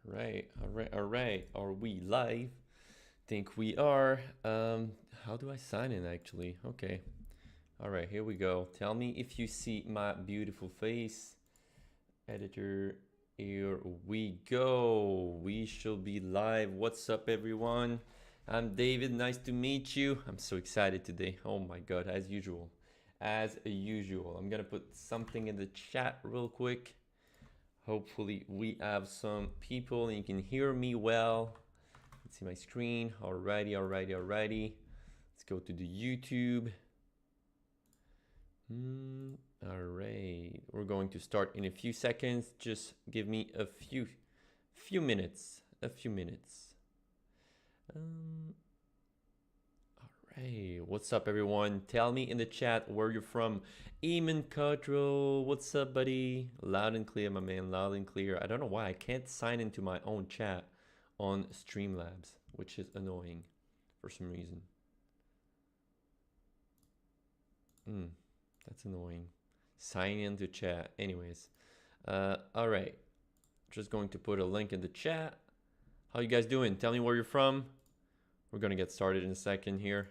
All right. Are we live? Think we are. How do I sign in actually? Okay. All right, here we go. Tell me if you see my beautiful face. Editor, here we go. We shall be live. What's up, everyone? I'm David. Nice to meet you. I'm so excited today. Oh my God, as usual. As usual. I'm gonna put something in the chat real quick. Hopefully we have some people and you can hear me well. Let's see my screen. Alrighty. Let's go to the YouTube. All right, we're going to start in a few seconds. Just give me a few minutes. All right, what's up, everyone? Tell me in the chat where you're from. Eamon Cudrow, what's up, buddy? Loud and clear, my man. Loud and clear. I don't know why I can't sign into my own chat on Streamlabs, which is annoying for some reason. That's annoying. Sign into chat. Anyways, all right. Just going to put a link in the chat. How you guys doing? Tell me where you're from. We're gonna get started in a second here.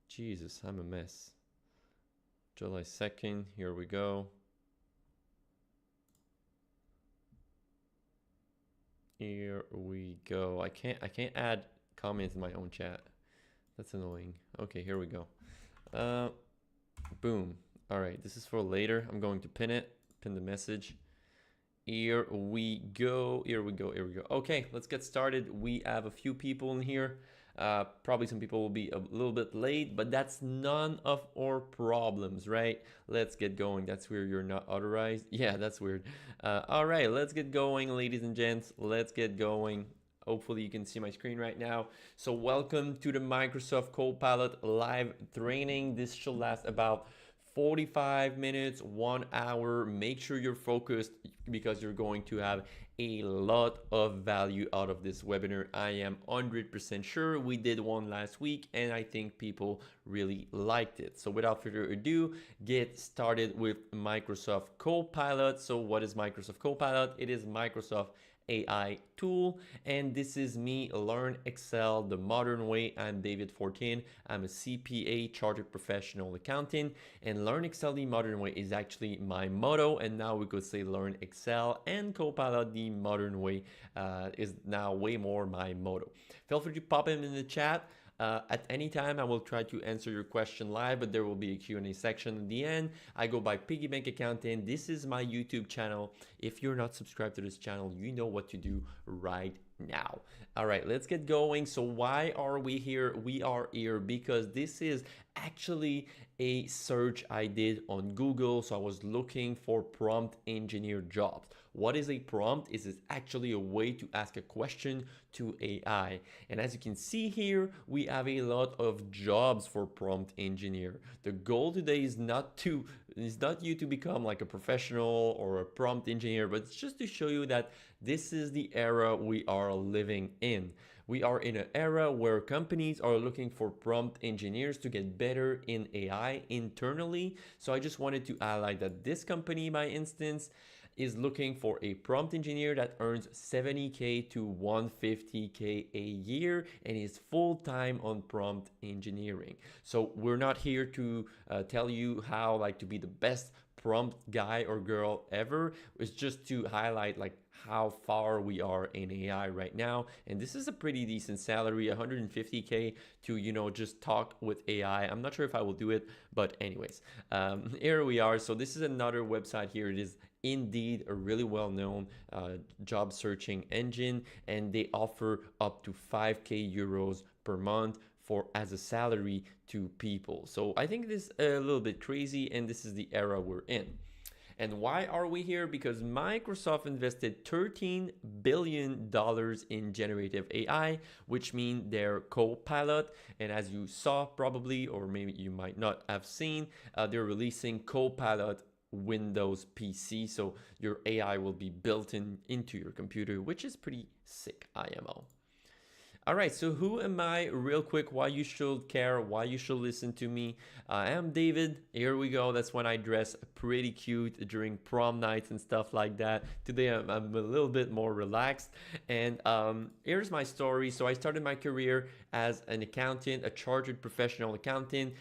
Jesus, I'm a mess. July 2nd. Here we go. Here we go. I can't add comments in my own chat. That's annoying. Okay, here we go. Boom. All right, this is for later. I'm going to pin the message. Here we go. Okay, let's get started. We have a few people in here. Probably some people will be a little bit late, but that's none of our problems, right? Let's get going. That's where you're not authorized. Yeah, that's weird. All right, let's get going, ladies and gents. Let's get going. Hopefully you can see my screen right now. So welcome to the Microsoft Copilot live training. This should last about 45 minutes, 1 hour. Make sure you're focused because you're going to have a lot of value out of this webinar. I am 100% sure. We did one last week and I think people really liked it. So without further ado, get started with Microsoft Copilot. So what is Microsoft Copilot? It is Microsoft AI tool, and this is me, Learn Excel the modern way. I'm David 14. I'm a CPA, chartered professional accountant, and Learn Excel the modern way is actually my motto. And now we could say Learn Excel and Copilot the modern way is now way more my motto. Feel free to pop them in the chat. At any time, I will try to answer your question live, but there will be a Q&A section at the end. I go by Piggy Bank Accountant. This is my YouTube channel. If you're not subscribed to this channel, you know what to do right now. All right, let's get going. So why are we here? We are here because this is actually a search I did on Google. So I was looking for prompt engineer jobs. What is a prompt? Is actually a way to ask a question to AI. And as you can see here, we have a lot of jobs for prompt engineer. The goal today is not you to become like a professional or a prompt engineer, but it's just to show you that this is the era we are living in. We are in an era where companies are looking for prompt engineers to get better in AI internally. So I just wanted to highlight that this company, by instance, is looking for a prompt engineer that earns 70K to 150K a year and is full-time on prompt engineering. So we're not here to tell you how like to be the best prompt guy or girl ever. It's just to highlight like how far we are in AI right now. And this is a pretty decent salary, 150K to, you know, just talk with AI. I'm not sure if I will do it, but anyways, here we are. So this is another website here. It is indeed a really well-known job searching engine, and they offer up to 5K euros per month for as a salary to people. So I think this is a little bit crazy, and this is the era we're in. And why are we here? Because Microsoft invested $13 billion in generative AI, which means their Copilot. And as you saw probably, or maybe you might not have seen, they're releasing Copilot Windows PC. So your AI will be built into your computer, which is pretty sick, IMO. All right, so who am I? Real quick, why you should care, why you should listen to me. I am David. Here we go. That's when I dress pretty cute during prom nights and stuff like that. Today I'm a little bit more relaxed. And here's my story. So I started my career as an accountant, a chartered professional accountant.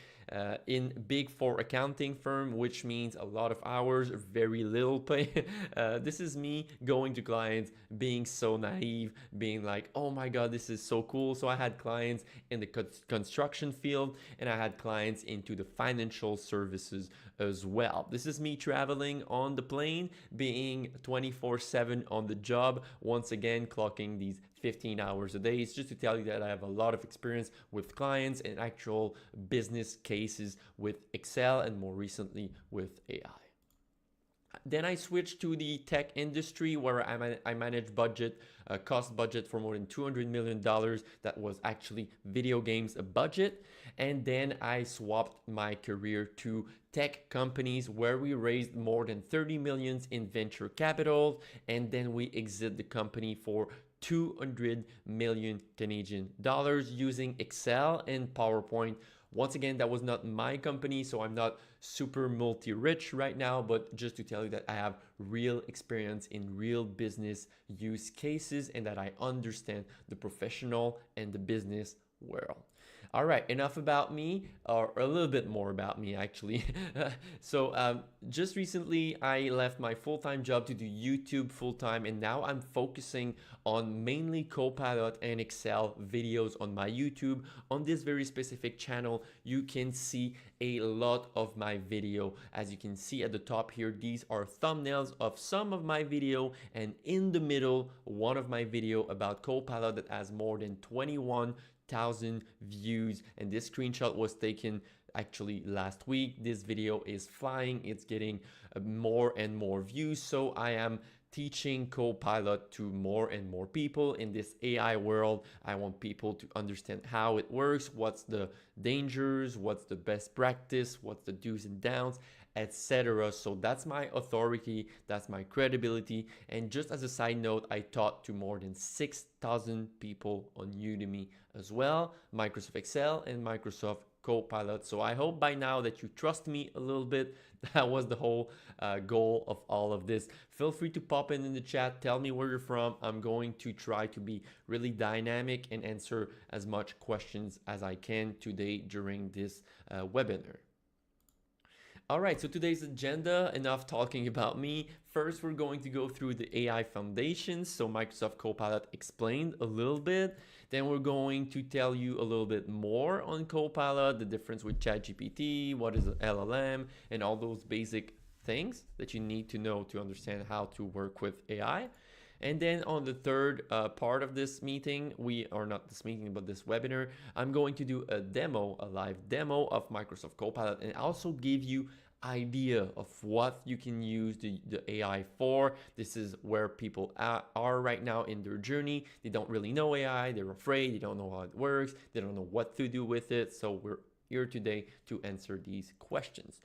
In big four accounting firm, which means a lot of hours, very little pay. This is me going to clients, being so naive, being like, oh my God, this is so cool. So I had clients in the construction field and I had clients into the financial services as well. This is me traveling on the plane, being 24/7 on the job, once again clocking these 15 hours a day. It's just to tell you that I have a lot of experience with clients and actual business cases with Excel and more recently with AI. Then I switched to the tech industry where I manage budget, cost budget for more than $200 million. That was actually video games a budget. And then I swapped my career to tech companies where we raised more than 30 millions in venture capital. And then we exit the company for 200 million Canadian dollars using Excel and PowerPoint. Once again, that was not my company, so I'm not super multi-rich right now, but just to tell you that I have real experience in real business use cases and that I understand the professional and the business world. All right, enough about me, or a little bit more about me actually. Just recently, I left my full-time job to do YouTube full-time, and now I'm focusing on mainly Copilot and Excel videos on my YouTube. On this very specific channel, you can see a lot of my video. As you can see at the top here, these are thumbnails of some of my video, and in the middle, one of my video about Copilot that has more than 21,000 views, and this screenshot was taken actually last week. This video is flying, it's getting more and more views, so I am teaching Copilot to more and more people in this AI world. I want people to understand how it works, what's the dangers, what's the best practice, what's the do's and don'ts, etc. So that's my authority, that's my credibility. And just as a side note, I taught to more than 6,000 people on Udemy as well, Microsoft Excel and Microsoft Copilot. So I hope by now that you trust me a little bit. That was the whole goal of all of this. Feel free to pop in the chat, tell me where you're from. I'm going to try to be really dynamic and answer as much questions as I can today during this webinar. All right, so today's agenda, enough talking about me. First, we're going to go through the AI foundations. So Microsoft Copilot explained a little bit. Then we're going to tell you a little bit more on Copilot, the difference with ChatGPT, what is an LLM, and all those basic things that you need to know to understand how to work with AI. And then on the third part of this meeting, not this meeting, but this webinar, I'm going to do a demo, a live demo of Microsoft Copilot, and also give you idea of what you can use the AI for. This is where people are right now in their journey. They don't really know AI, they're afraid, they don't know how it works, they don't know what to do with it. So we're here today to answer these questions.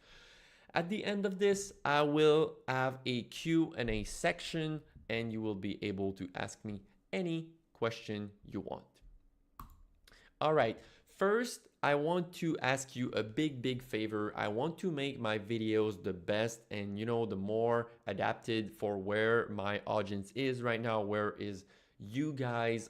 At the end of this, I will have a Q&A section, and you will be able to ask me any question you want. All right, first, I want to ask you a big favor. I want to make my videos the best and, the more adapted for where my audience is right now, where is you guys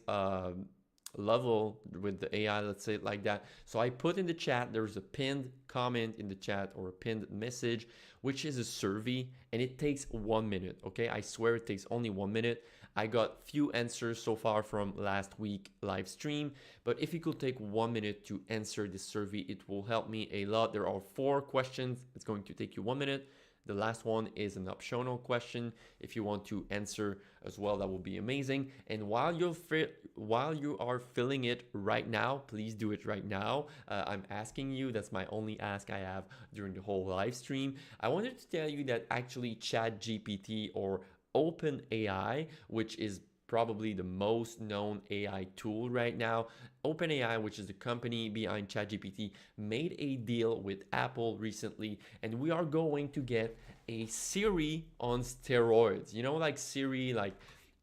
level with the AI, let's say it like that. So I put in the chat, there's a pinned comment in the chat or a pinned message, which is a survey, and it takes 1 minute, okay? I swear it takes only 1 minute. I got few answers so far from last week live stream, but if you could take 1 minute to answer this survey, it will help me a lot. There are 4 questions. It's going to take you 1 minute. The last one is an optional question. If you want to answer as well, that would be amazing. And while you are filling it right now, please do it right now. I'm asking you, that's my only ask I have during the whole live stream. I wanted to tell you that actually ChatGPT or OpenAI, which is probably the most known AI tool right now. OpenAI, which is the company behind ChatGPT, made a deal with Apple recently, and we are going to get a Siri on steroids. Like Siri, like,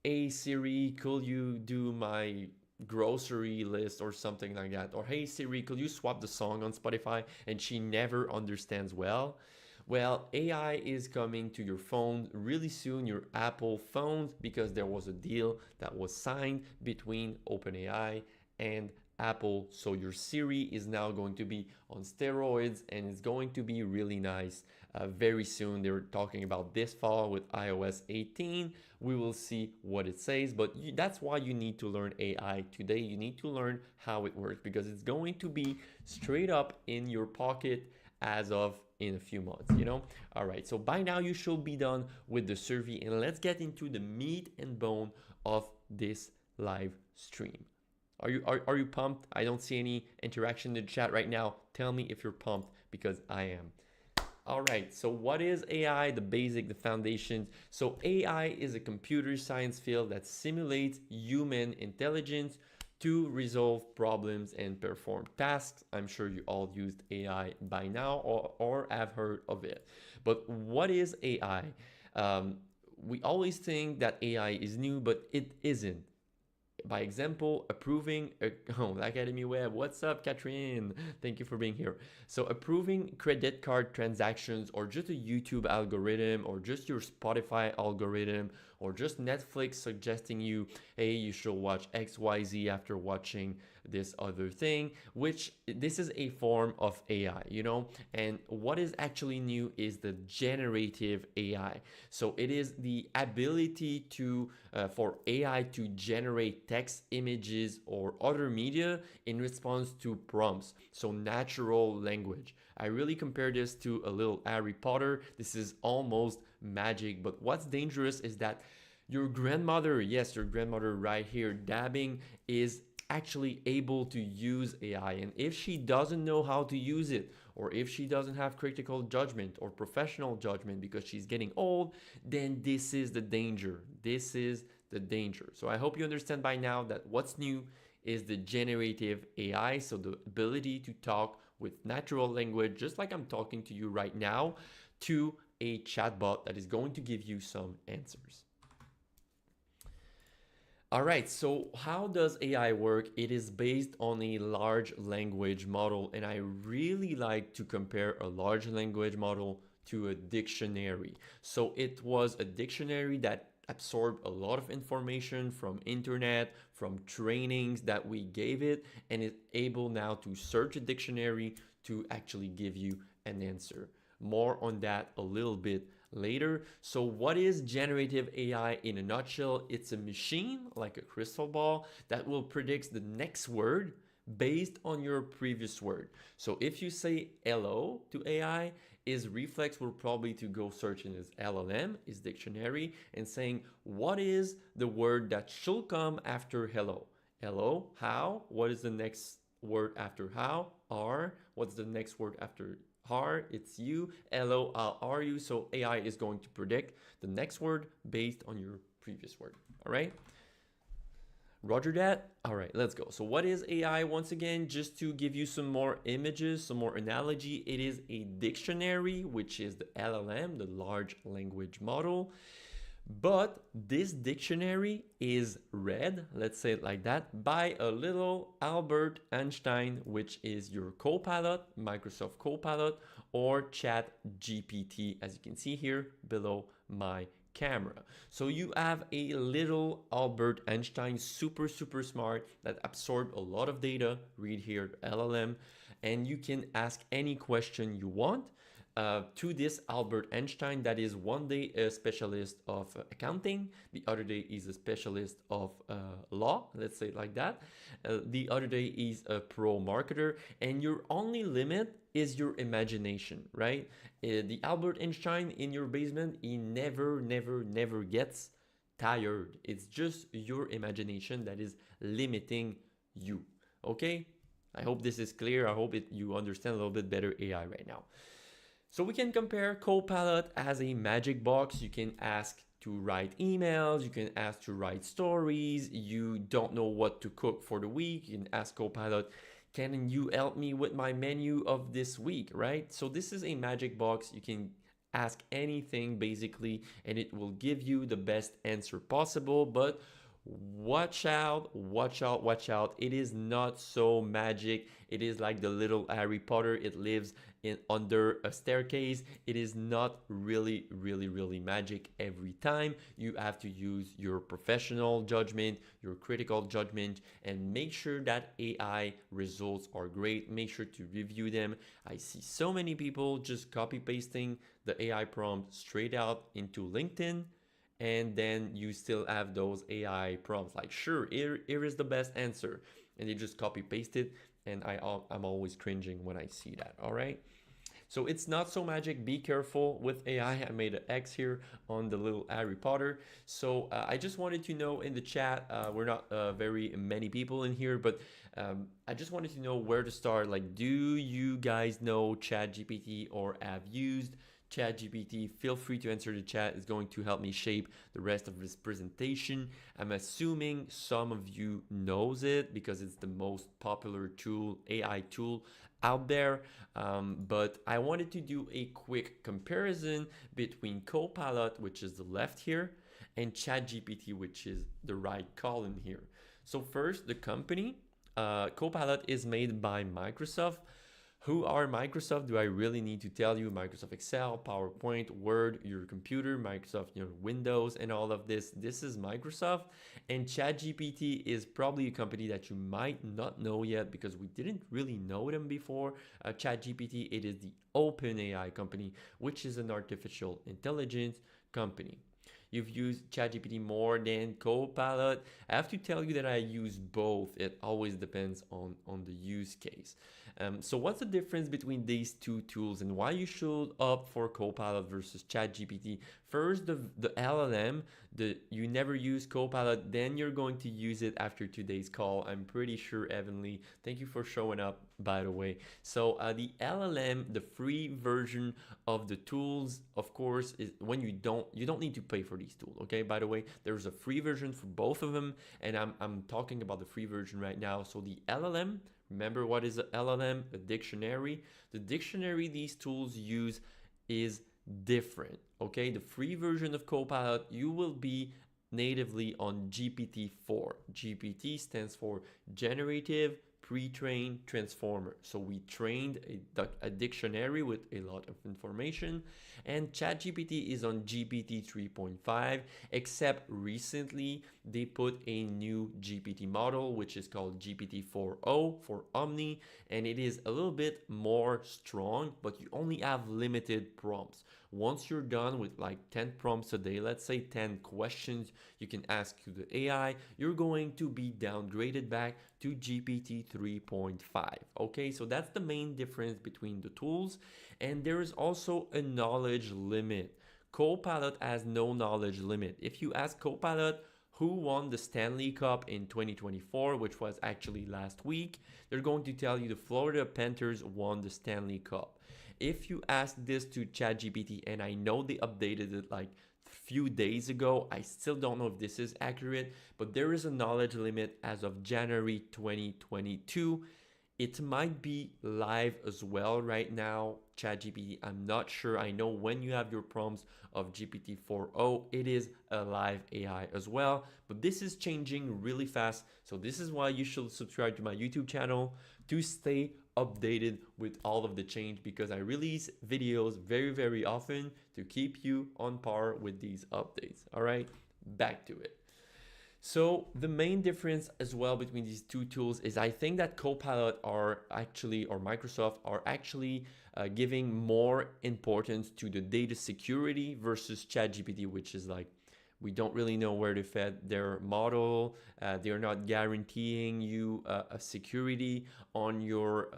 hey Siri, could you do my grocery list or something like that. Or hey Siri, could you swap the song on Spotify? And she never understands well. Well, AI is coming to your phone really soon, your Apple phones, because there was a deal that was signed between OpenAI and Apple. So your Siri is now going to be on steroids and it's going to be really nice very soon. They're talking about this fall with iOS 18. We will see what it says, but that's why you need to learn AI today. You need to learn how it works because it's going to be straight up in your pocket as of in a few months, you know? All right, so by now you should be done with the survey and let's get into the meat and bone of this live stream. Are you pumped? I don't see any interaction in the chat right now. Tell me if you're pumped because I am. All right, so what is AI? The basic, the foundations. So AI is a computer science field that simulates human intelligence to resolve problems and perform tasks. I'm sure you all used AI by now or have heard of it. But what is AI? We always think that AI is new, but it isn't. By example, approving Academy Web. What's up, Catherine? Thank you for being here. So approving credit card transactions or just a YouTube algorithm or just your Spotify algorithm or just Netflix suggesting you, hey, you should watch XYZ after watching this other thing, which this is a form of AI, you know? And what is actually new is the generative AI. So it is the ability to for AI to generate text, images, or other media in response to prompts. So natural language. I really compare this to a little Harry Potter. This is almost magic, but what's dangerous is that your grandmother, yes, your grandmother right here, dabbing, is actually able to use AI. And if she doesn't know how to use it, or if she doesn't have critical judgment or professional judgment because she's getting old, then this is the danger. This is the danger. So I hope you understand by now that what's new is the generative AI. So the ability to talk with natural language, just like I'm talking to you right now, to a chatbot that is going to give you some answers. All right, so how does AI work? It is based on a large language model, and I really like to compare a large language model to a dictionary. So it was a dictionary that absorbed a lot of information from internet, from trainings that we gave it, and it's able now to search a dictionary to actually give you an answer. More on that a little bit later. So what is generative AI in a nutshell? It's a machine like a crystal ball that will predict the next word based on your previous word. So if you say hello to AI, his reflex will probably to go search in his LLM, his dictionary, and saying, what is the word that should come after hello? Hello, how? What is the next word after how? Are. What's the next word after are? It's you. Hello, how are you? So AI is going to predict the next word based on your previous word. All right. Roger that. All right, let's go. So what is AI? Once again, just to give you some more images, some more analogy, it is a dictionary, which is the LLM, the large language model. But this dictionary is read, let's say it like that, by a little Albert Einstein, which is your Copilot, Microsoft Copilot, or ChatGPT, as you can see here below my camera. So you have a little Albert Einstein, super smart, that absorbed a lot of data. Read here, LLM, and you can ask any question you want to this Albert Einstein that is one day a specialist of accounting, the other day is a specialist of law, let's say it like that. The other day is a pro marketer, and your only limit is your imagination, right? The Albert Einstein in your basement, he never gets tired. It's just your imagination that is limiting you, okay? I hope this is clear. I hope you understand a little bit better AI right now. So we can compare Copilot as a magic box. You can ask to write emails, you can ask to write stories, you don't know what to cook for the week, you can ask Copilot, can you help me with my menu of this week, right? So this is a magic box. You can ask anything basically, and it will give you the best answer possible. But watch out, watch out, watch out. It is not so magic. It is like the little Harry Potter. It lives in under a staircase. It is not really, really, really magic every time. You have to use your professional judgment, your critical judgment, and make sure that AI results are great. Make sure to review them. I see so many people just copy pasting the AI prompt straight out into LinkedIn, and then you still have those AI prompts like, sure, here is the best answer, and they just copy paste it, and I'm always cringing when I see that. All right. So it's not so magic. Be careful with AI. I made an X here on the little Harry Potter. So I just wanted to know in the chat, we're not very many people in here, but I just wanted to know where to start. Like, do you guys know ChatGPT or have used ChatGPT? Feel free to answer the chat. It's going to help me shape the rest of this presentation. I'm assuming some of you knows it because it's the most popular tool, AI tool out there. But I wanted to do a quick comparison between Copilot, which is the left here, and ChatGPT, which is the right column here. So first, the company. Copilot is made by Microsoft. Who are Microsoft? Do I really need to tell you? Microsoft Excel, PowerPoint, Word, your computer, Microsoft, Windows, and all of this. This is Microsoft. And ChatGPT is probably a company that you might not know yet because we didn't really know them before. ChatGPT, it is the OpenAI company, which is an artificial intelligence company. You've used ChatGPT more than Copilot. I have to tell you that I use both. It always depends on the use case. So what's the difference between these two tools and why you should opt for Copilot versus ChatGPT? First, the LLM, you never use Copilot, then you're going to use it after today's call. I'm pretty sure, Evanly. Thank you for showing up, by the way. So the LLM, the free version of the tools, of course, is when you don't need to pay for these tools. Okay, by the way, there's a free version for both of them, and I'm talking about the free version right now. So the LLM. Remember what is a LLM? A dictionary. The dictionary these tools use is different. Okay, the free version of Copilot, you will be natively on GPT-4. GPT stands for Generative Pre-trained Transformer. So we trained a dictionary with a lot of information, and ChatGPT is on GPT 3.5, except recently they put a new GPT model, which is called GPT 4.0 for Omni, and it is a little bit more strong, but you only have limited prompts. Once you're done with like 10 prompts a day, let's say 10 questions you can ask to the AI, you're going to be downgraded back to GPT 3.5. Okay, so that's the main difference between the tools. And there is also a knowledge limit. Copilot has no knowledge limit. If you ask Copilot who won the Stanley Cup in 2024, which was actually last week, they're going to tell you the Florida Panthers won the Stanley Cup. If you ask this to ChatGPT, and I know they updated it like a few days ago, I still don't know if this is accurate, but there is a knowledge limit as of January 2022. It might be live as well right now, ChatGPT. I'm not sure. I know when you have your prompts of GPT 4.0, it is a live AI as well, but this is changing really fast. So this is why you should subscribe to my YouTube channel to stay updated with all of the change, because I release videos very, very often to keep you on par with these updates. All right, back to it. So the main difference as well between these two tools is I think that Copilot or Microsoft are actually giving more importance to the data security versus ChatGPT, which is like, we don't really know where to fed their model. They're not guaranteeing you a security on your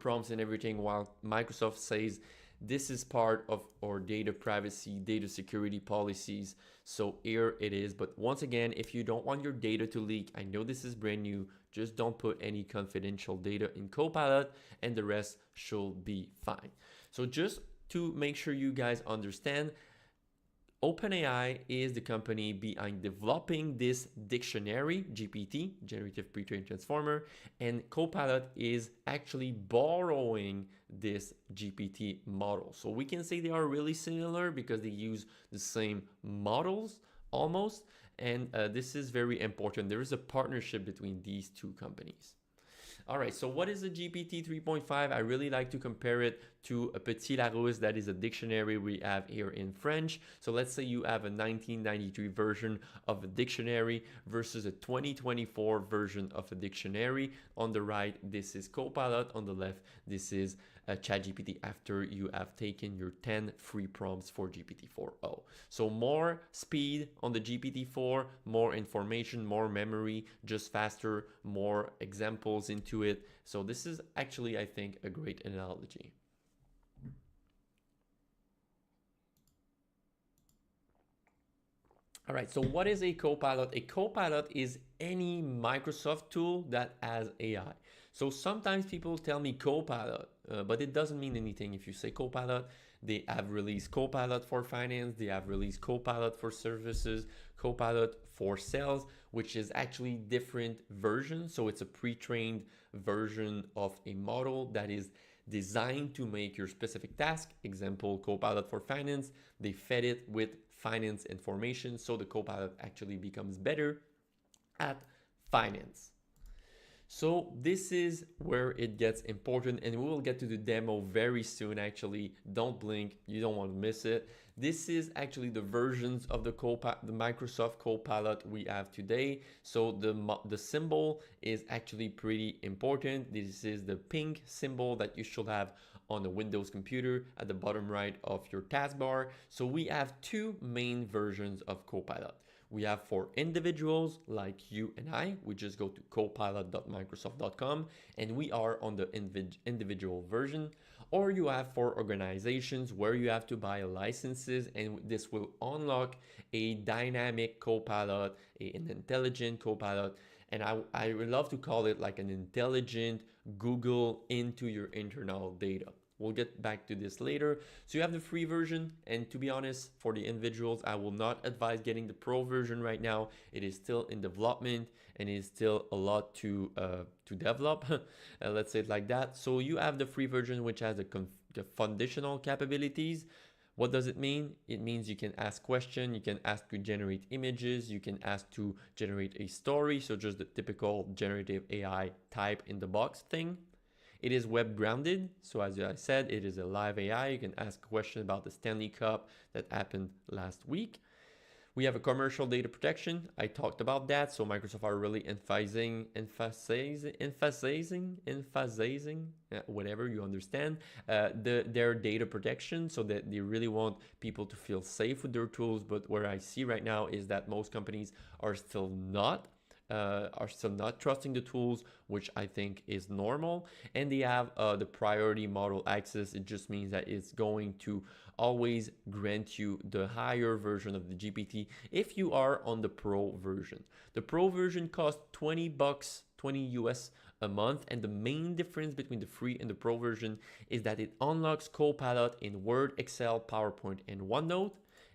prompts and everything, while Microsoft says this is part of our data privacy, data security policies. So here it is. But once again, if you don't want your data to leak, I know this is brand new, just don't put any confidential data in Copilot and the rest should be fine. So just to make sure you guys understand, OpenAI is the company behind developing this dictionary, GPT, Generative Pre-trained Transformer, and Copilot is actually borrowing this GPT model. So we can say they are really similar because they use the same models almost, And this is very important. There is a partnership between these two companies. All right, so what is a GPT 3.5? I really like to compare it to a Petit Larousse, that is a dictionary we have here in French. So let's say you have a 1993 version of a dictionary versus a 2024 version of a dictionary. On the right, this is Copilot. On the left, this is ChatGPT after you have taken your 10 free prompts for GPT-4o. So more speed on the GPT-4, more information, more memory, just faster, more examples into it. So this is actually, I think, a great analogy. All right, so what is a Copilot? A Copilot is any Microsoft tool that has AI. So sometimes people tell me Copilot, but it doesn't mean anything if you say Copilot. They have released Copilot for finance, they have released Copilot for services, Copilot for sales, which is actually different versions. So it's a pre-trained version of a model that is designed to make your specific task. Example, Copilot for finance, they fed it with finance information, so the Copilot actually becomes better at finance. So this is where it gets important, and we will get to the demo very soon. Actually, don't blink, you don't want to miss it. This is actually the versions of the Microsoft Copilot we have today. So the symbol is actually pretty important. This is the pink symbol that you should have on a Windows computer at the bottom right of your taskbar. So we have two main versions of Copilot. We have for individuals like you and I, we just go to copilot.microsoft.com and we are on the individual version. Or you have for organizations where you have to buy licenses, and this will unlock a dynamic Copilot, an intelligent Copilot. And I would love to call it like an intelligent Google into your internal data. We'll get back to this later. So you have the free version, and to be honest, for the individuals, I will not advise getting the pro version right now. It is still in development and it is still a lot to develop. Let's say it like that. So you have the free version, which has the foundational capabilities. What does it mean? It means you can ask questions, you can ask to generate images, you can ask to generate a story. So just the typical generative AI type in the box thing. It is web grounded. So as I said, it is a live AI. You can ask a question about the Stanley Cup that happened last week. We have a commercial data protection. I talked about that. So Microsoft are really emphasizing, whatever you understand, their data protection, so that they really want people to feel safe with their tools. But where I see right now is that most companies are still not trusting the tools, which I think is normal. And they have the priority model access. It just means that it's going to always grant you the higher version of the GPT if you are on the pro version. The pro version costs $20, 20 US a month, and the main difference between the free and the pro version is that it unlocks Copilot in Word, Excel, PowerPoint, and OneNote.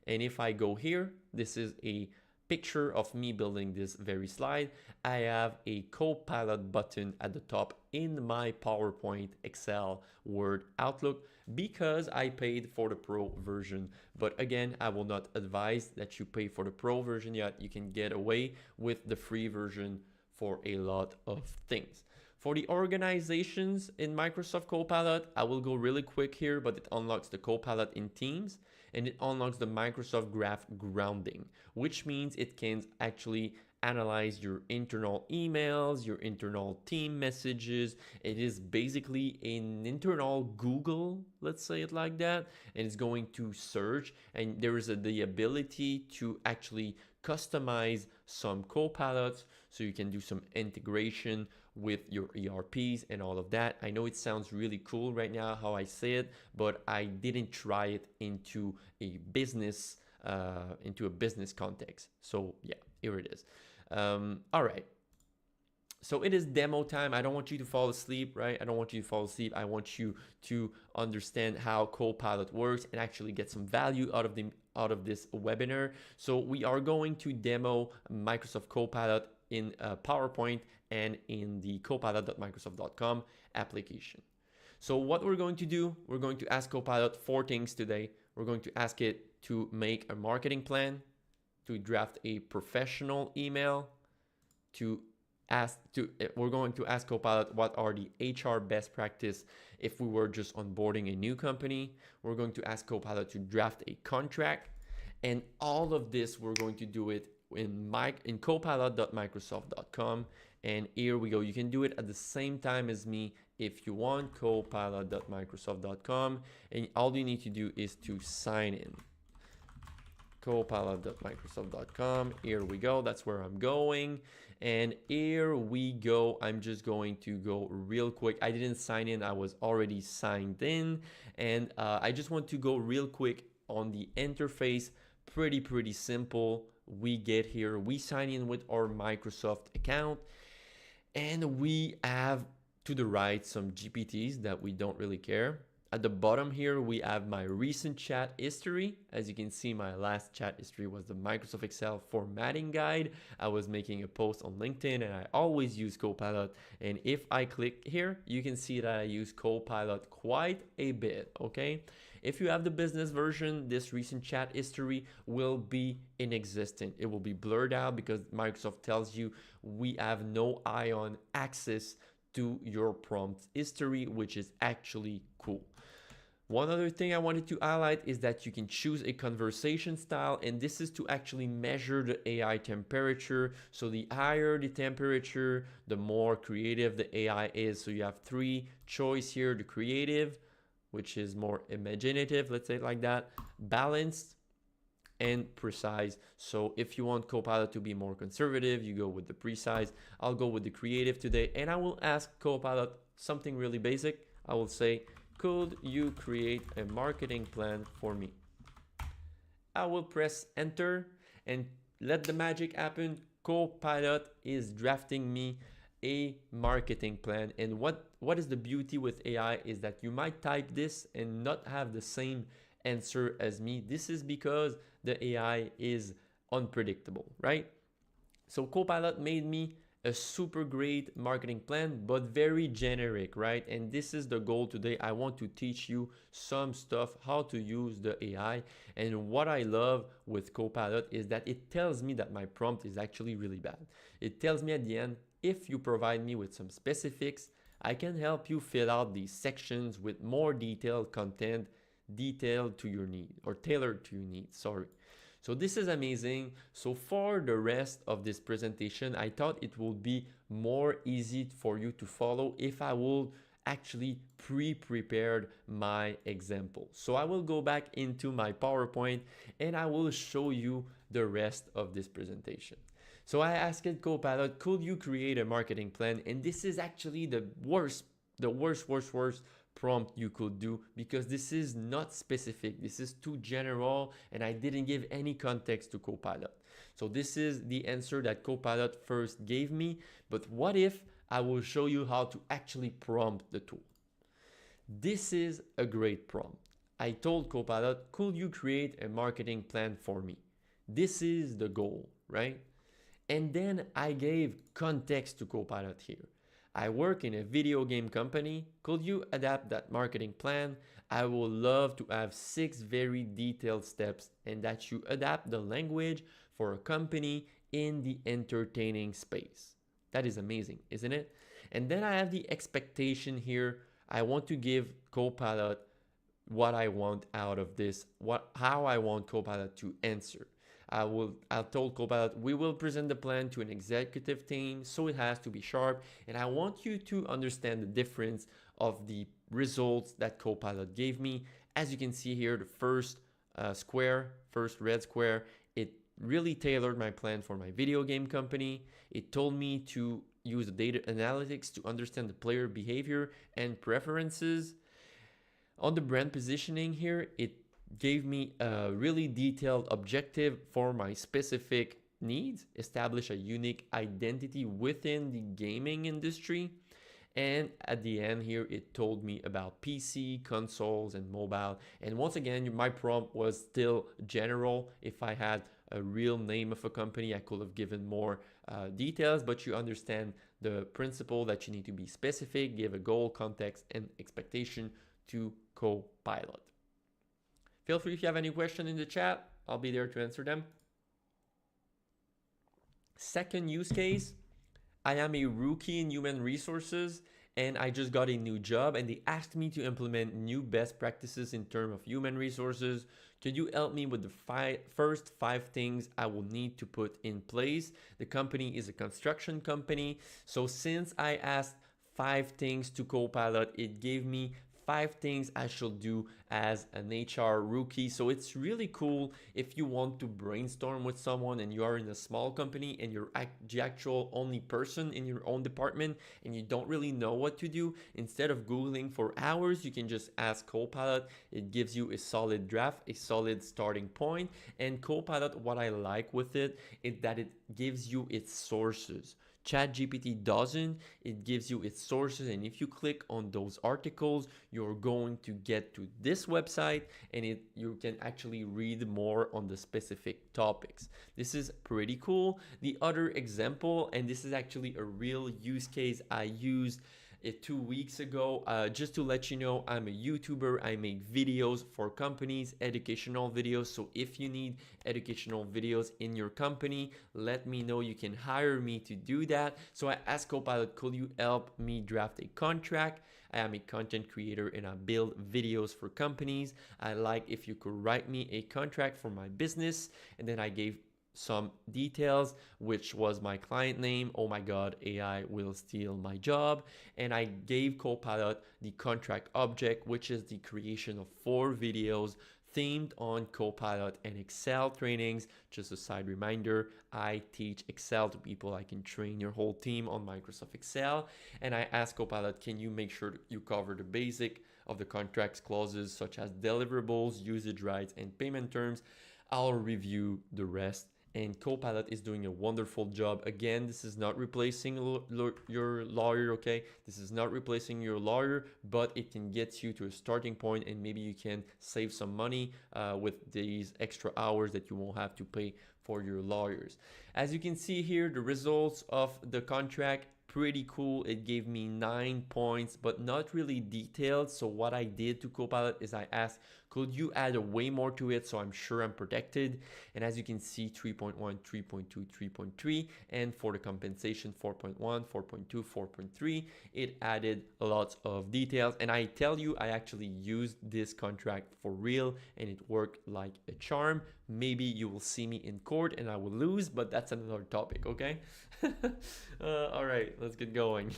And if I go here, this is a picture of me building this very slide. I have a Copilot button at the top in my PowerPoint, Excel, Word, Outlook, because I paid for the pro version. But again, I will not advise that you pay for the pro version yet. You can get away with the free version for a lot of things. For the organizations in Microsoft Copilot, I will go really quick here, but it unlocks the Copilot in Teams, and it unlocks the Microsoft Graph grounding, which means it can actually analyze your internal emails, your internal team messages. It is basically an internal Google, let's say it like that, and it's going to search, and there is the ability to actually customize some Copilots, so you can do some integration with your ERPs and all of that. I know it sounds really cool right now how I say it, but I didn't try it into a business context. So yeah, here it is. All right. So it is demo time. I don't want you to fall asleep, right? I don't want you to fall asleep. I want you to understand how Copilot works and actually get some value out of this webinar. So we are going to demo Microsoft Copilot in PowerPoint and in the copilot.microsoft.com application. So what we're going to do, we're going to ask Copilot 4 things today. We're going to ask it to make a marketing plan. to draft a professional email, we're going to ask Copilot what are the HR best practice if we were just onboarding a new company. We're going to ask Copilot to draft a contract, and all of this we're going to do it in copilot.microsoft.com. And here we go. You can do it at the same time as me if you want. Copilot.microsoft.com, and all you need to do is to sign in. Copilot.microsoft.com. Here we go. That's where I'm going. And here we go. I'm just going to go real quick. I didn't sign in. I was already signed in. And I just want to go real quick on the interface. Pretty simple. We get here. We sign in with our Microsoft account. And we have to the right some GPTs that we don't really care. At the bottom here, we have my recent chat history. As you can see, my last chat history was the Microsoft Excel formatting guide. I was making a post on LinkedIn, and I always use Copilot. And if I click here, you can see that I use Copilot quite a bit, okay? If you have the business version, this recent chat history will be inexistent. It will be blurred out because Microsoft tells you we have no eye on access to your prompt history, which is actually cool. One other thing I wanted to highlight is that you can choose a conversation style, and this is to actually measure the AI temperature. So the higher the temperature, the more creative the AI is. So you have three choice here: the creative, which is more imaginative, let's say it like that, balanced, and precise. So if you want Copilot to be more conservative, you go with the precise. I'll go with the creative today, and I will ask Copilot something really basic. I will say, could you create a marketing plan for me? I will press enter and let the magic happen. Copilot is drafting me a marketing plan. And what is the beauty with AI is that you might type this and not have the same answer as me. This is because the AI is unpredictable, right? So Copilot made me a super great marketing plan, but very generic, right? And this is the goal today. I want to teach you some stuff, how to use the AI. And what I love with Copilot is that it tells me that my prompt is actually really bad. It tells me at the end, if you provide me with some specifics, I can help you fill out these sections with more detailed content, detailed to your need, or tailored to your needs, sorry. So this is amazing. So for the rest of this presentation, I thought it would be more easy for you to follow if I would actually pre-prepared my example. So I will go back into my PowerPoint and I will show you the rest of this presentation. So I asked Copilot, could you create a marketing plan? And this is actually the worst prompt you could do, because this is not specific. This is too general, and I didn't give any context to Copilot. So this is the answer that Copilot first gave me. But what if I will show you how to actually prompt the tool? This is a great prompt. I told Copilot, could you create a marketing plan for me? This is the goal, right? And then I gave context to Copilot here. I work in a video game company. Could you adapt that marketing plan? I would love to have 6 very detailed steps, and that you adapt the language for a company in the entertaining space. That is amazing, isn't it? And then I have the expectation here. I want to give Copilot what I want out of this, how I want Copilot to answer. I told Copilot, we will present the plan to an executive team, so it has to be sharp. And I want you to understand the difference of the results that Copilot gave me. As you can see here, the first red square, it really tailored my plan for my video game company. It told me to use the data analytics to understand the player behavior and preferences. On the brand positioning here, it gave me a really detailed objective for my specific needs, establish a unique identity within the gaming industry. And at the end here, it told me about PC, consoles, and mobile. And once again, my prompt was still general. If I had a real name of a company, I could have given more details, but you understand the principle that you need to be specific, give a goal, context, and expectation to Copilot. Feel free if you have any question in the chat. I'll be there to answer them. Second use case, I am a rookie in human resources and I just got a new job and they asked me to implement new best practices in terms of human resources. Could you help me with the first five things I will need to put in place? The company is a construction company. So since I asked five things to Copilot, it gave me five things I should do as an HR rookie. So it's really cool if you want to brainstorm with someone and you are in a small company and you're the actual only person in your own department and you don't really know what to do. Instead of Googling for hours, you can just ask Copilot. It gives you a solid draft, a solid starting point. And Copilot, what I like with it is that it gives you its sources. ChatGPT doesn't. It gives you its sources, and if you click on those articles, you're going to get to this website, and you can actually read more on the specific topics. This is pretty cool. The other example, and this is actually a real use case I used it 2 weeks ago. Just to let you know, I'm a YouTuber. I make videos for companies, educational videos. So if you need educational videos in your company, let me know. You can hire me to do that. So I asked Copilot, could you help me draft a contract? I am a content creator and I build videos for companies. I like if you could write me a contract for my business. And then I gave some details, which was my client name. Oh my God, AI will steal my job. And I gave Copilot the contract object, which is the creation of 4 videos themed on Copilot and Excel trainings. Just a side reminder, I teach Excel to people. I can train your whole team on Microsoft Excel. And I asked Copilot, can you make sure you cover the basic of the contracts clauses such as deliverables, usage rights, and payment terms? I'll review the rest. And Copilot is doing a wonderful job. Again, this is not replacing your lawyer, okay? This is not replacing your lawyer, but it can get you to a starting point, and maybe you can save some money with these extra hours that you won't have to pay for your lawyers. As you can see here, the results of the contract, pretty cool. It gave me 9 points, but not really detailed. So what I did to Copilot is I asked, could you add a way more to it so I'm sure I'm protected? And as you can see, 3.1, 3.2, 3.3, and for the compensation, 4.1, 4.2, 4.3, it added lots of details. And I tell you, I actually used this contract for real and it worked like a charm. Maybe you will see me in court and I will lose, but that's another topic, okay? All right, let's get going.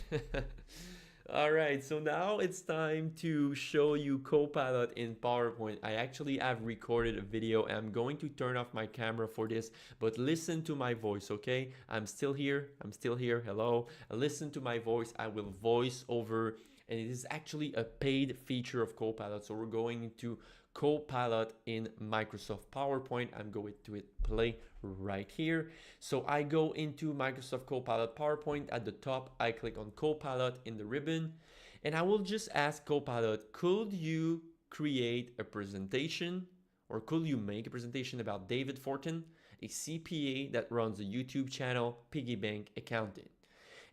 All right, so now it's time to show you Copilot in PowerPoint. I actually have recorded a video. I'm going to turn off my camera for this, but listen to my voice, okay? I'm still here. I'm still here. Hello. Listen to my voice. I will voice over, and it is actually a paid feature of Copilot. So we're going to Copilot in Microsoft PowerPoint. I'm going to hit play right here. So I go into Microsoft Copilot PowerPoint. At the top, I click on Copilot in the ribbon, and I will just ask Copilot, could you create a presentation, or could you make a presentation about David Fortin, a CPA that runs a YouTube channel, Piggy Bank Accounting.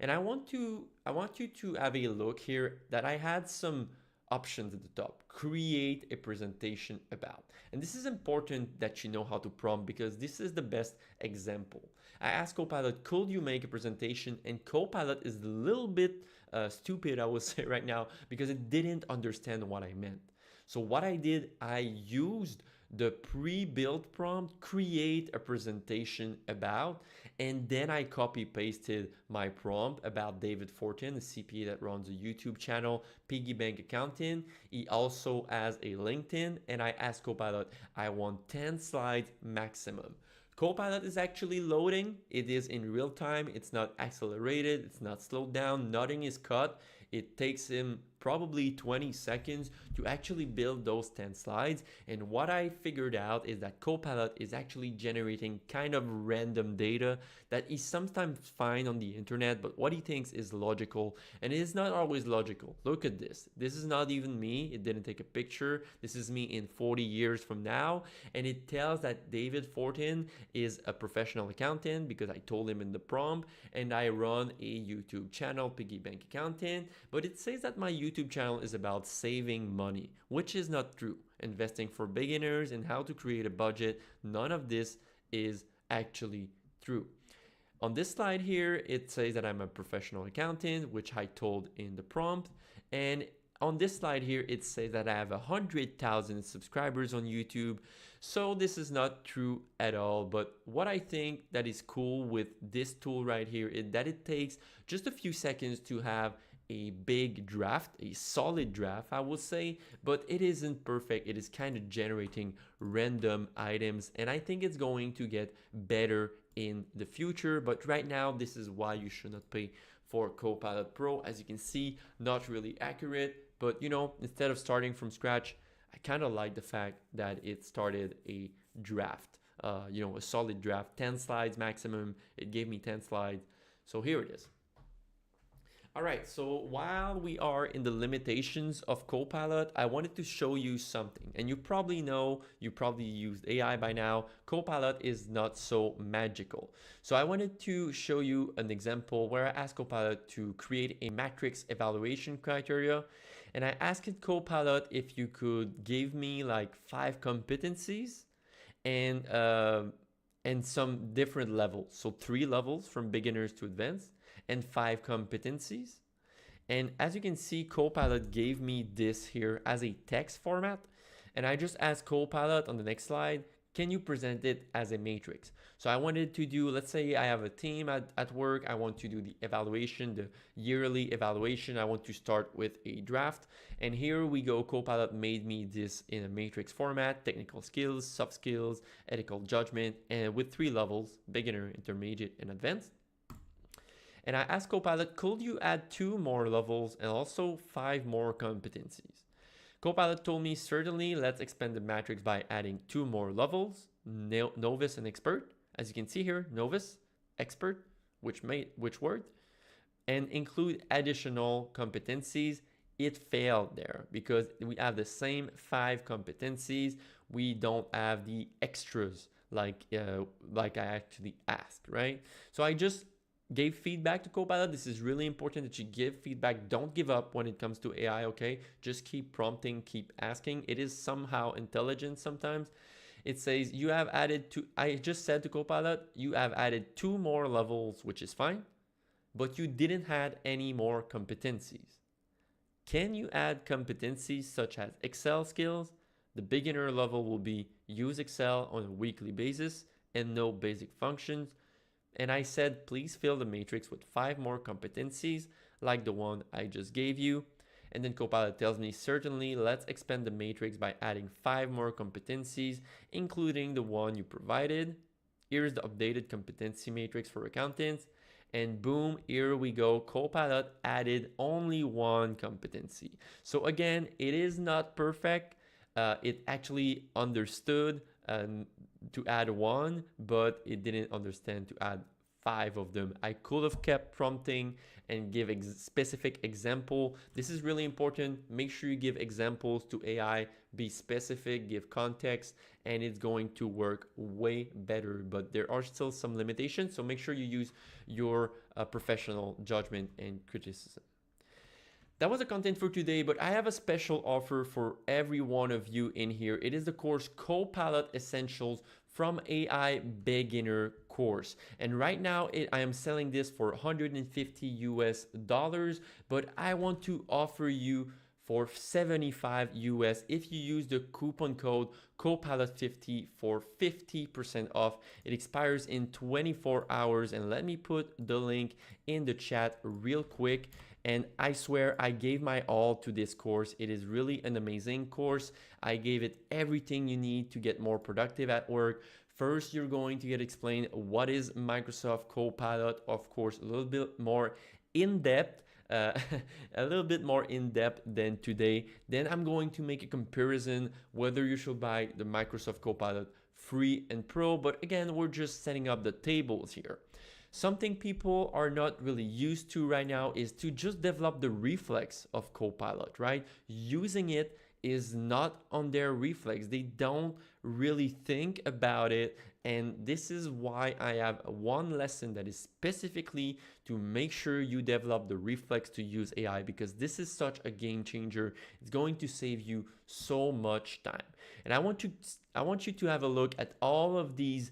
And I want you to have a look here that I had some options at the top. Create a presentation about. And this is important that you know how to prompt, because this is the best example. I asked Copilot, could you make a presentation? And Copilot is a little bit stupid, I would say right now, because it didn't understand what I meant. So what I did, I used the pre-built prompt, create a presentation about, and then I copy pasted my prompt about David Fortin, a CPA that runs a YouTube channel, Piggy Bank Accounting. He also has a LinkedIn, and I asked Copilot, I want 10 slides maximum. Copilot is actually loading. It is in real time. It's not accelerated. It's not slowed down. Nothing is cut. It takes him probably 20 seconds to actually build those 10 slides. And what I figured out is that Copilot is actually generating kind of random data that is sometimes find on the internet, but what he thinks is logical, and it is not always logical. Look at this. This is not even me. It didn't take a picture. This is me in 40 years from now, and it tells that David Fortin is a professional accountant because I told him in the prompt, and I run a YouTube channel, Piggy Bank Accounting, but it says that my YouTube channel is about saving money, which is not true. Investing for beginners and how to create a budget, none of this is actually true. On this slide here, it says that I'm a professional accountant, which I told in the prompt. And on this slide here, it says that I have 100,000 subscribers on YouTube. So this is not true at all. But what I think that is cool with this tool right here is that it takes just a few seconds to have a big draft, a solid draft, I would say, but it isn't perfect. It is kind of generating random items, and I think it's going to get better in the future. But right now, this is why you should not pay for Copilot Pro. As you can see, not really accurate, but you know, instead of starting from scratch, I kind of like the fact that it started a draft, you know, a solid draft, 10 slides maximum. It gave me 10 slides. So here it is. All right, so while we are in the limitations of Copilot, I wanted to show you something. And you probably know, you probably used AI by now, Copilot is not so magical. So I wanted to show you an example where I asked Copilot to create a matrix evaluation criteria. And I asked Copilot if you could give me like 5 competencies and some different levels. So 3 levels from beginners to advanced and 5 competencies. And as you can see, Copilot gave me this here as a text format. And I just asked Copilot on the next slide, can you present it as a matrix? So I wanted to do, let's say I have a team at work. I want to do the evaluation, the yearly evaluation. I want to start with a draft. And here we go. Copilot made me this in a matrix format: technical skills, soft skills, ethical judgment, and with 3 levels: beginner, intermediate, and advanced. And I asked Copilot, could you add 2 more levels and also 5 more competencies? Copilot told me, certainly, let's expand the matrix by adding 2 more levels: novice and expert. As you can see here, novice, expert, which word, and include additional competencies. It failed there because we have the same 5 competencies. We don't have the extras like I actually asked, right? So I just gave feedback to Copilot. This is really important that you give feedback. Don't give up when it comes to AI, okay? Just keep prompting, keep asking. It is somehow intelligent sometimes. It says you have added I just said to Copilot, you have added 2 more levels, which is fine, but you didn't add any more competencies. Can you add competencies such as Excel skills? The beginner level will be use Excel on a weekly basis and know basic functions. And I said, please fill the matrix with 5 more competencies like the one I just gave you. And then Copilot tells me, certainly, let's expand the matrix by adding 5 more competencies, including the one you provided. Here's the updated competency matrix for accountants. And boom, here we go. Copilot added only 1 competency. So again, it is not perfect. It actually understood to add 1, but it didn't understand to add 5 of them. I could have kept prompting and give specific example. This is really important. Make sure you give examples to AI, be specific, give context, and it's going to work way better. But there are still some limitations, so make sure you use your professional judgment and criticism. That was the content for today, but I have a special offer for every one of you in here. It is the course Copilot Essentials from AI Beginner course. And right now I am selling this for $150 US, but I want to offer you for $75 US if you use the coupon code Copilot50 for 50% off. It expires in 24 hours, and let me put the link in the chat real quick. And I swear I gave my all to this course. It is really an amazing course. I gave it everything you need to get more productive at work. First, you're going to get explained what is Microsoft Copilot, of course, a little bit more in depth. A little bit more in depth than today. Then I'm going to make a comparison whether you should buy the Microsoft Copilot free and pro. But again, we're just setting up the tables here. Something people are not really used to right now is to just develop the reflex of Copilot, right? Using it is not on their reflex. They don't really think about it. And this is why I have one lesson that is specifically to make sure you develop the reflex to use AI, because this is such a game changer. It's going to save you so much time. And I want you to have a look at all of these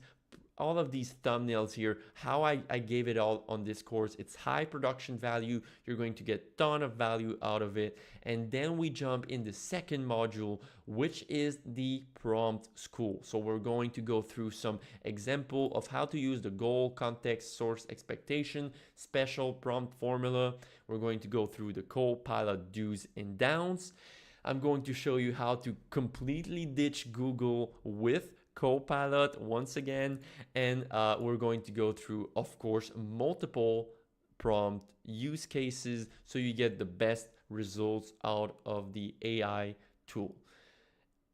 all of these thumbnails here, how I gave it all on this course. It's high production value. You're going to get a ton of value out of it. And then we jump in the second module, which is the prompt school. So we're going to go through some example of how to use the goal, context, source, expectation, special prompt formula. We're going to go through the Copilot do's and don'ts. I'm going to show you how to completely ditch Google with Copilot once again. And we're going to go through, of course, multiple prompt use cases so you get the best results out of the AI tool.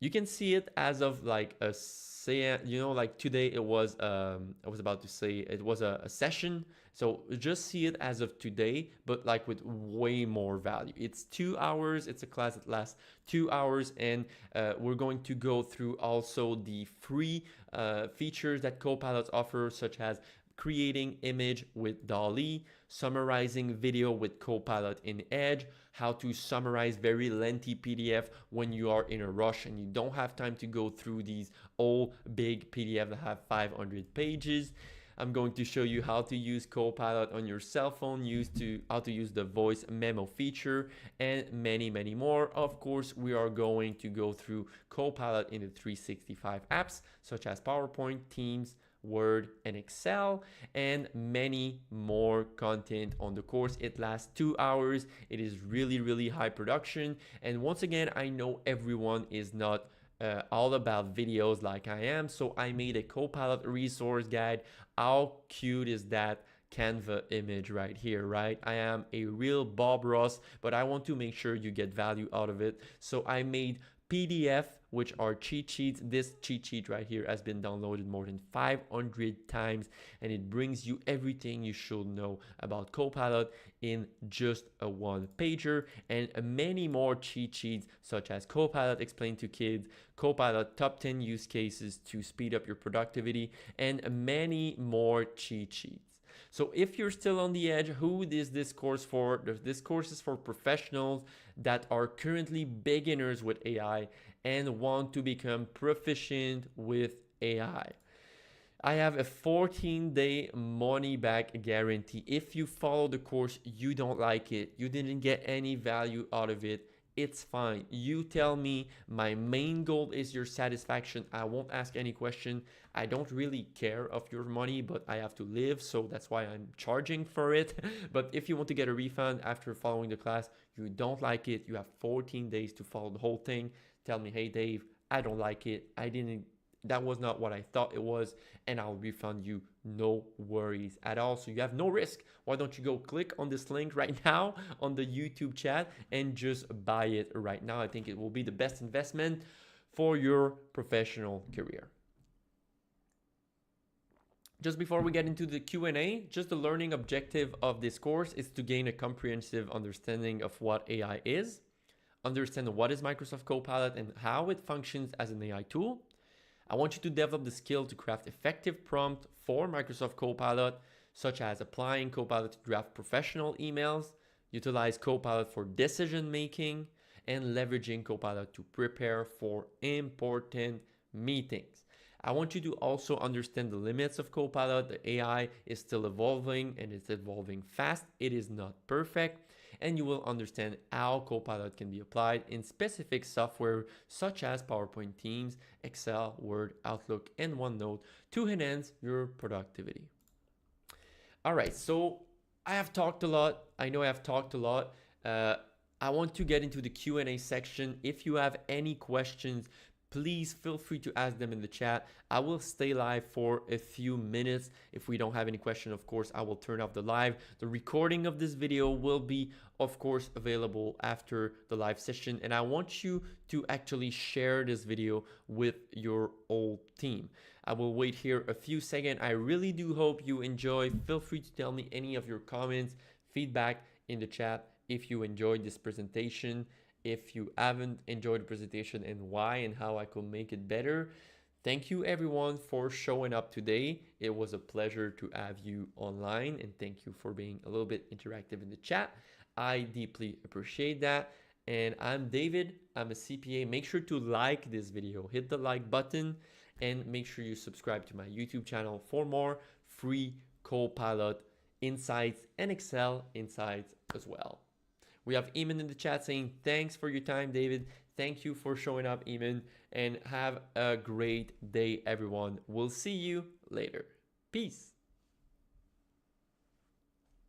You can see it as of like a say, like today it was I was about to say it was a session. So just see it as of today, but like with way more value. It's 2 hours. It's a class that lasts 2 hours, and we're going to go through also the free features that Copilot offers, such as creating image with DALL-E, summarizing video with Copilot in Edge, how to summarize very lengthy PDF when you are in a rush and you don't have time to go through these old big PDF that have 500 pages. I'm going to show you how to use Copilot on your cell phone, how to use the voice memo feature, and many, many more. Of course, we are going to go through Copilot in the 365 apps, such as PowerPoint, Teams, Word, and Excel, and many more content on the course. It lasts 2 hours. It is really, really high production. And once again, I know everyone is not all about videos like I am, so I made a Copilot resource guide. How cute is that Canva image right here, right? I am a real Bob Ross, but I want to make sure you get value out of it. So I made PDF, which are cheat sheets. This cheat sheet right here has been downloaded more than 500 times, and it brings you everything you should know about Copilot in just a one pager, and many more cheat sheets such as Copilot Explained to Kids, Copilot Top 10 Use Cases to Speed Up Your Productivity, and many more cheat sheets. So if you're still on the edge, who is this course for? This course is for professionals that are currently beginners with AI and want to become proficient with AI. I have a 14-day money back guarantee. If you follow the course, you don't like it, you didn't get any value out of it, it's fine. You tell me. My main goal is your satisfaction. I won't ask any question. I don't really care of your money, but I have to live, so that's why I'm charging for it. But if you want to get a refund after following the class, you don't like it, you have 14 days to follow the whole thing. Tell me, hey Dave, I don't like it. That was not what I thought it was, and I'll refund you, no worries at all. So you have no risk. Why don't you go click on this link right now on the YouTube chat and just buy it right now? I think it will be the best investment for your professional career. Just before we get into the Q&A, just the learning objective of this course is to gain a comprehensive understanding of what AI is, understand what is Microsoft Copilot and how it functions as an AI tool. I want you to develop the skill to craft effective prompt for Microsoft Copilot, such as applying Copilot to draft professional emails, utilize Copilot for decision making, and leveraging Copilot to prepare for important meetings. I want you to also understand the limits of Copilot. The AI is still evolving, and it's evolving fast. It is not perfect. And you will understand how Copilot can be applied in specific software such as PowerPoint, Teams, Excel, Word, Outlook, and OneNote to enhance your productivity. All right, so I have talked a lot. I know I have talked a lot. I want to get into the Q&A section. If you have any questions, please feel free to ask them in the chat. I will stay live for a few minutes. If we don't have any question, of course, I will turn off the live. The recording of this video will be, of course, available after the live session. And I want you to actually share this video with your whole team. I will wait here a few seconds. I really do hope you enjoy. Feel free to tell me any of your comments, feedback in the chat if you enjoyed this presentation. If you haven't enjoyed the presentation and why and how I could make it better. Thank you everyone for showing up today. It was a pleasure to have you online, and thank you for being a little bit interactive in the chat. I deeply appreciate that. And I'm David, I'm a CPA. Make sure to like this video, hit the like button, and make sure you subscribe to my YouTube channel for more free Copilot insights and Excel insights as well. We have Eamon in the chat saying, thanks for your time, David. Thank you for showing up, Eamon, and have a great day, everyone. We'll see you later. Peace.